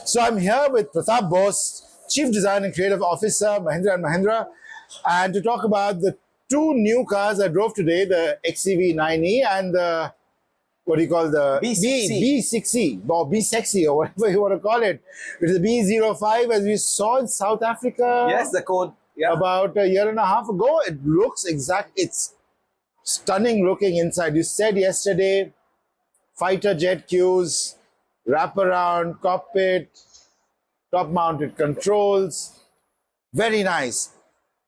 So I'm here with Pratap Bose, Chief Design and Creative Officer, Mahindra & Mahindra, and to talk about the two new cars I drove today, the XEV 9e and the, what do you call the B6E or B-Sexy or whatever you want to call it. It's the B05 as we saw in South Africa. Yes, the code. Yeah. About a year and a half ago. It looks it's stunning looking inside. You said yesterday, fighter jet queues, wraparound, cockpit, top-mounted controls. Very nice.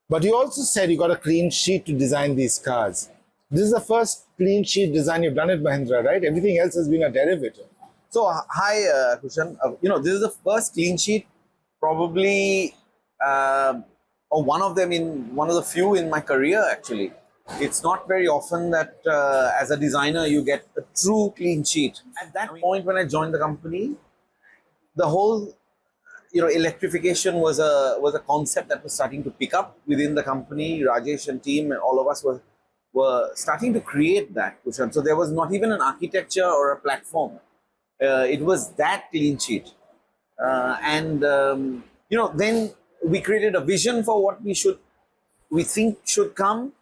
But you also said you got a clean sheet to design these cars. This is the first clean sheet design you've done at Mahindra, right? Everything else has been a derivative. So, hi, Kushan. This is the first clean sheet, probably, or one of the few in my career, actually. It's not very often that as a designer, you get a true clean sheet. At that point, when I joined the company, the whole, electrification was a concept that was starting to pick up within the company. Rajesh and team and all of us were starting to create that, Kushan. So there was not even an architecture or a platform. It was that clean sheet. Then we created a vision for what we think should come.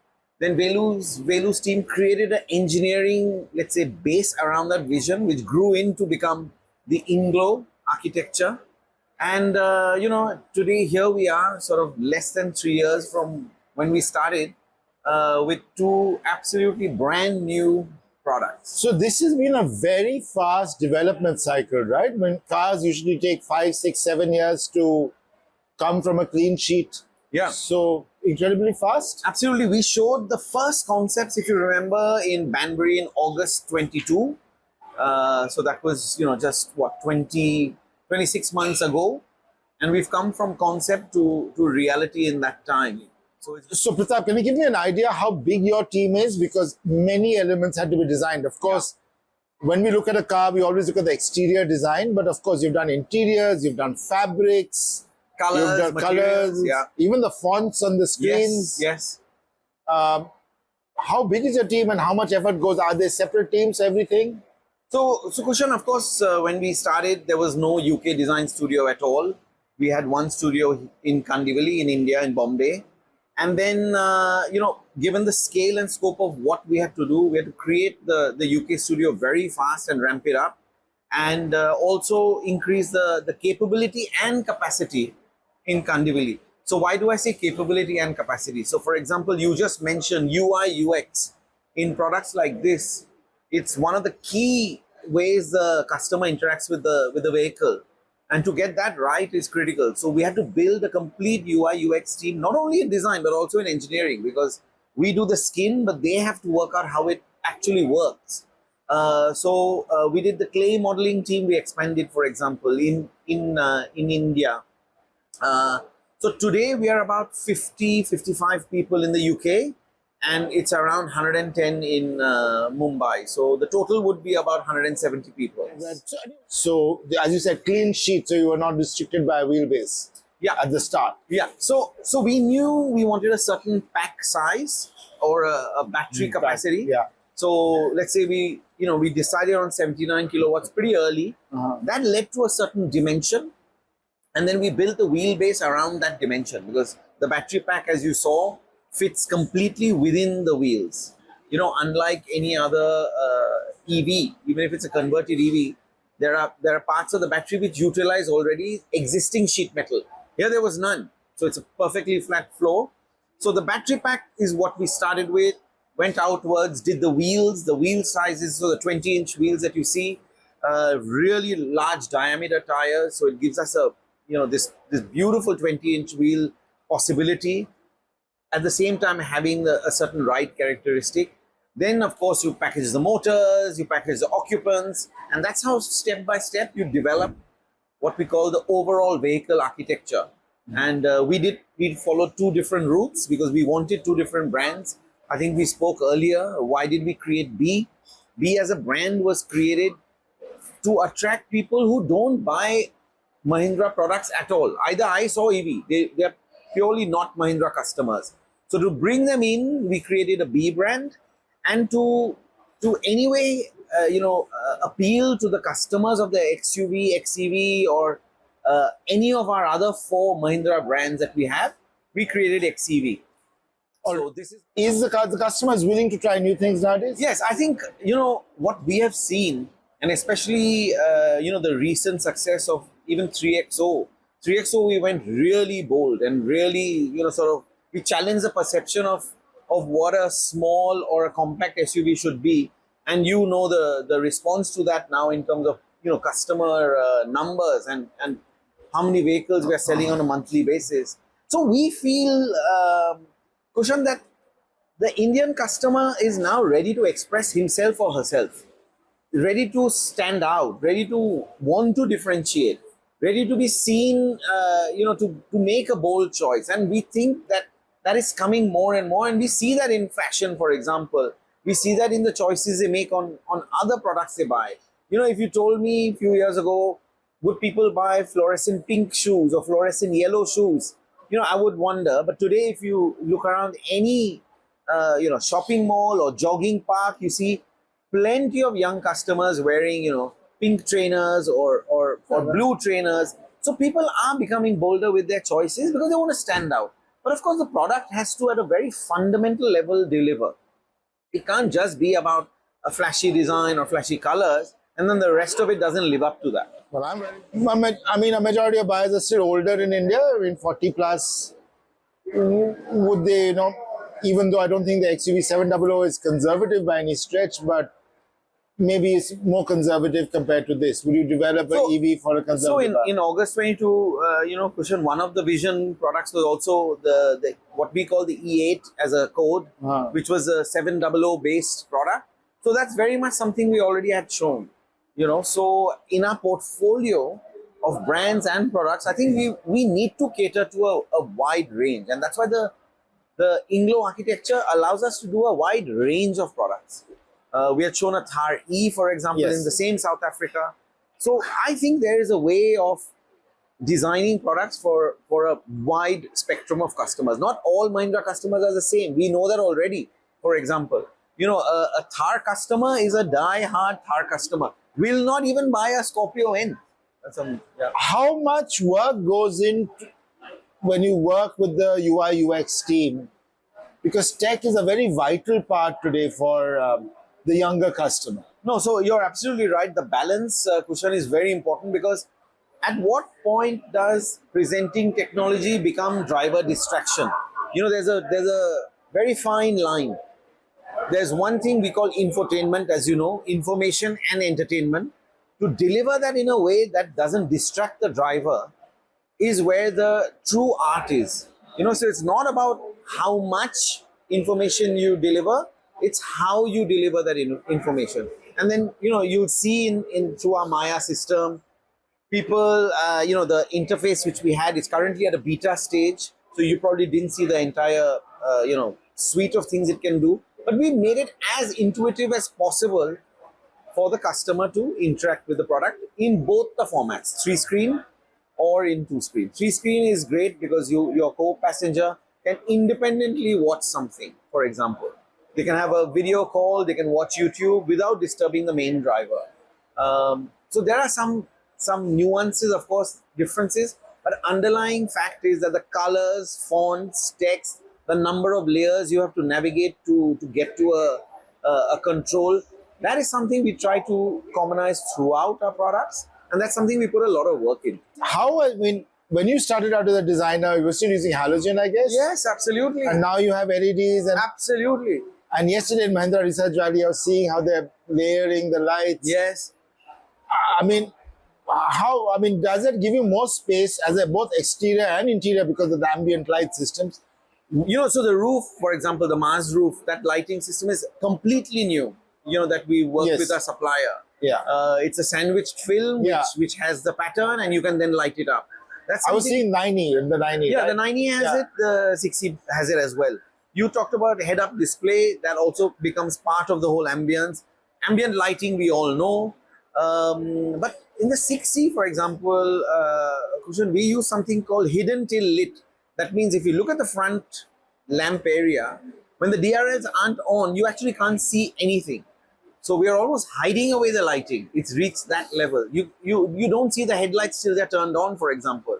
Then Velu's team created an engineering, let's say, base around that vision, which grew into become the Inglo architecture. And, today here we are, sort of less than 3 years from when we started, with two absolutely brand new products. So this has been a very fast development cycle, right? When cars usually take 5, 6, 7 years to come from a clean sheet. Yeah. So incredibly fast. Absolutely. We showed the first concepts, if you remember, in Banbury in August 22. So that was, just what, 26 months ago. And we've come from concept to reality in that time. So Pratap, can you give me an idea how big your team is? Because many elements had to be designed. Of course, when we look at a car, we always look at the exterior design. But of course, you've done interiors, you've done fabrics, colors, you've done colors, even the fonts on the screens. Yes. How big is your team and how much effort goes? Are there separate teams, everything? So Kushan, of course, when we started, there was no UK design studio at all. We had one studio in Kandivali in India, in Bombay. And then, given the scale and scope of what we had to do, we had to create the UK studio very fast and ramp it up. And also increase the capability and capacity in Kandivali. So why do I say capability and capacity? So for example, you just mentioned UI, UX. In products like this, it's one of the key ways the customer interacts with the vehicle. And to get that right is critical. So we had to build a complete UI, UX team, not only in design, but also in engineering, because we do the skin, but they have to work out how it actually works. So we did the clay modeling team. We expanded, for example, in India. So today we are about 50-55 people in the UK, and it's around 110 in Mumbai. So the total would be about 170 people. So as you said, clean sheet. So you were not restricted by a wheelbase. Yeah. At the start. Yeah. So we knew we wanted a certain pack size or a battery capacity. Yeah. So let's say we decided on 79 kilowatts pretty early. That led to a certain dimension. And then we built the wheelbase around that dimension, because the battery pack, as you saw, fits completely within the wheels. Unlike any other EV, even if it's a converted EV, there are parts of the battery which utilize already existing sheet metal. Here there was none. So it's a perfectly flat floor. So the battery pack is what we started with, went outwards, did the wheels, the wheel sizes, so the 20-inch wheels that you see, really large diameter tires. So it gives us this beautiful 20-inch wheel possibility. At the same time, having a certain ride characteristic. Then, of course, you package the motors, you package the occupants, and that's how step by step you develop what we call the overall vehicle architecture. And we followed two different routes because we wanted two different brands. I think we spoke earlier. Why did we create B? B as a brand was created to attract people who don't buy Mahindra products at all, either ICE or EV. They're purely not Mahindra customers. So to bring them in, we created a B brand, and to anyway, appeal to the customers of the XUV, XEV, or any of our other 4 Mahindra brands that we have, we created XEV. So this Is the customer is willing to try new things nowadays? yes, I think what we have seen, and especially the recent success of even 3XO. 3XO, we went really bold and really sort of we challenged the perception of what a small or a compact SUV should be, and the response to that now in terms of customer numbers and how many vehicles we are selling on a monthly basis. So we feel, Kushan, that the Indian customer is now ready to express himself or herself, ready to stand out, ready to want to differentiate, ready to be seen, to make a bold choice. And we think that that is coming more and more. And we see that in fashion, for example. We see that in the choices they make on other products they buy. If you told me a few years ago, would people buy fluorescent pink shoes or fluorescent yellow shoes? I would wonder. But today, if you look around any shopping mall or jogging park, you see plenty of young customers wearing pink trainers or blue trainers. So people are becoming bolder with their choices because they want to stand out. But of course, the product has to, at a very fundamental level, deliver. It can't just be about a flashy design or flashy colors, and then the rest of it doesn't live up to that. Well, I mean, a majority of buyers are still older in India. I mean, 40 plus. Would they, even though I don't think the XUV 700 is conservative by any stretch, but maybe it's more conservative compared to this. Would you develop an EV for a conservative? So in August 22, Kushan, one of the vision products was also the what we call the E8 as a code, which was a 700 based product. So that's very much something we already had shown. So in our portfolio of brands and products, I think we need to cater to a wide range, and that's why the Inglo architecture allows us to do a wide range of products. We had shown a Thar E, for example, Yes. in the same South Africa. So I think there is a way of designing products for a wide spectrum of customers. Not all Mahindra customers are the same. We know that already. For example, a Thar customer is a die-hard Thar customer. Will not even buy a Scorpio N. How much work goes in when you work with the UI UX team? Because tech is a very vital part today for the younger customer. No, so you're absolutely right. The balance, Kushan, is very important because at what point does presenting technology become driver distraction? There's a very fine line. There's one thing we call infotainment, as you know, information and entertainment. To deliver that in a way that doesn't distract the driver is where the true art is. So it's not about how much information you deliver, it's how you deliver that information. And then, you'll see in through our Maya system, people, the interface which we had is currently at a beta stage. So you probably didn't see the entire, suite of things it can do. But we made it as intuitive as possible for the customer to interact with the product in both the formats, 3-screen or in 2-screen. 3-screen is great because your co-passenger can independently watch something, for example. They can have a video call, they can watch YouTube without disturbing the main driver. So there are some nuances, of course, differences, but underlying fact is that the colors, fonts, text, the number of layers you have to navigate to get to a control, that is something we try to commonize throughout our products, and that's something we put a lot of work in. When you started out as a designer, you were still using halogen, I guess? Yes, absolutely. And now you have LEDs. Absolutely. And yesterday in Mahindra Research Valley, I was seeing how they're layering the lights. Yes. Does it give you more space as both exterior and interior because of the ambient light systems? So the roof, for example, the Mars roof, that lighting system is completely new, that we work with our supplier. Yeah. It's a sandwiched film which has the pattern and you can then light it up. I was seeing 90 in the 90. Yeah, right? the 90 has it, the 60 has it as well. You talked about head-up display, that also becomes part of the whole ambience. Ambient lighting, we all know. But in the 6C, for example, Kushan, we use something called hidden till lit. That means if you look at the front lamp area, when the DRLs aren't on, you actually can't see anything. So we are almost hiding away the lighting. It's reached that level. You don't see the headlights till they're turned on, for example.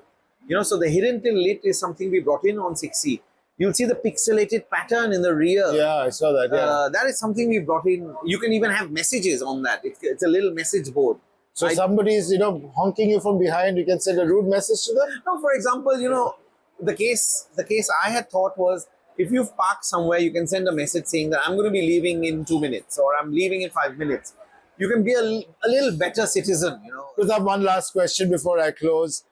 You know, so the hidden till lit is something we brought in on 6C. You'll see the pixelated pattern in the rear. Yeah, I saw that. Yeah. That is something we brought in. You can even have messages on that. It's a little message board. So somebody's, you know, honking you from behind, you can send a rude message to them? No, for example, you know, the case I had thought was, if you've parked somewhere, you can send a message saying that I'm going to be leaving in 2 minutes or I'm leaving in 5 minutes. You can be a little better citizen, you know. Pratap, one last question before I close.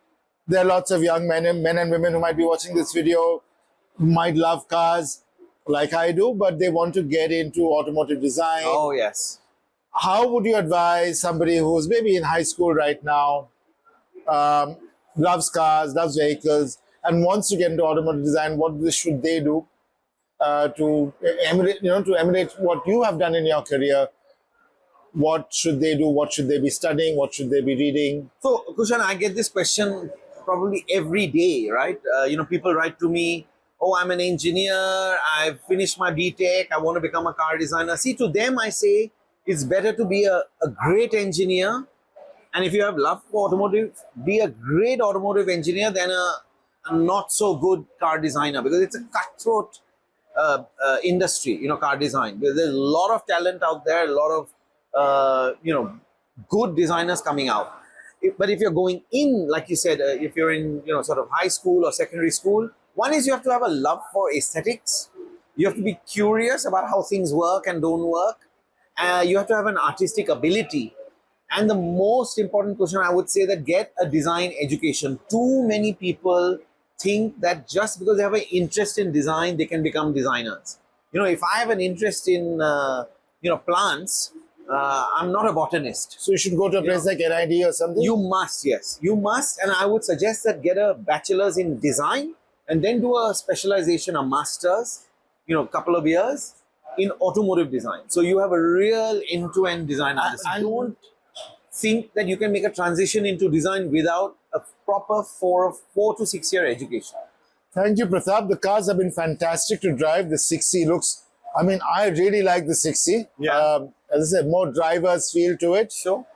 There are lots of young men and women who might be watching this video, who might love cars like I do, but they want to get into automotive design. Oh, yes. How would you advise somebody who's maybe in high school right now, loves cars, loves vehicles, and wants to get into automotive design? What should they do to emulate what you have done in your career? What should they do? What should they be studying? What should they be reading? So, Kushan, I get this question probably every day, right? You know, people write to me, oh, I'm an engineer, I've finished my BTech, I want to become a car designer. See, to them, I say, it's better to be a great engineer. And if you have love for automotive, be a great automotive engineer than a not so good car designer, because it's a cutthroat industry, you know, car design. There's a lot of talent out there, a lot of, you know, good designers coming out. But if you're going in, like you said, if you're in, you know, sort of high school or secondary school, one is you have to have a love for aesthetics. You have to be curious about how things work and don't work. You have to have an artistic ability. And the most important question, I would say, that get a design education. Too many people think that just because they have an interest in design, they can become designers. You know, if I have an interest in, you know, plants, I'm not a botanist. So you should go to a place like NID or something? You must, yes. You must. And I would suggest that get a bachelor's in design and then do a specialization, a master's, you know, a couple of years in automotive design. So you have a real end-to-end design understanding. I don't think that you can make a transition into design without a proper 4 to 6 year education. Thank you, Pratap. The cars have been fantastic to drive. The 6C looks, I mean, I really like the 6C. Yeah. As I said, more driver's feel to it. Sure.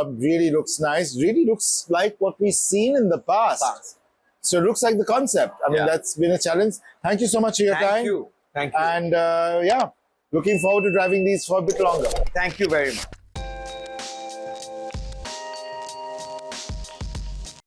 Really looks nice. Really looks like what we've seen in the past. So it looks like the concept. I mean, that's been a challenge. Thank you so much for your time. Thank you. Thank you. And yeah, looking forward to driving these for a bit longer. Thank you very much.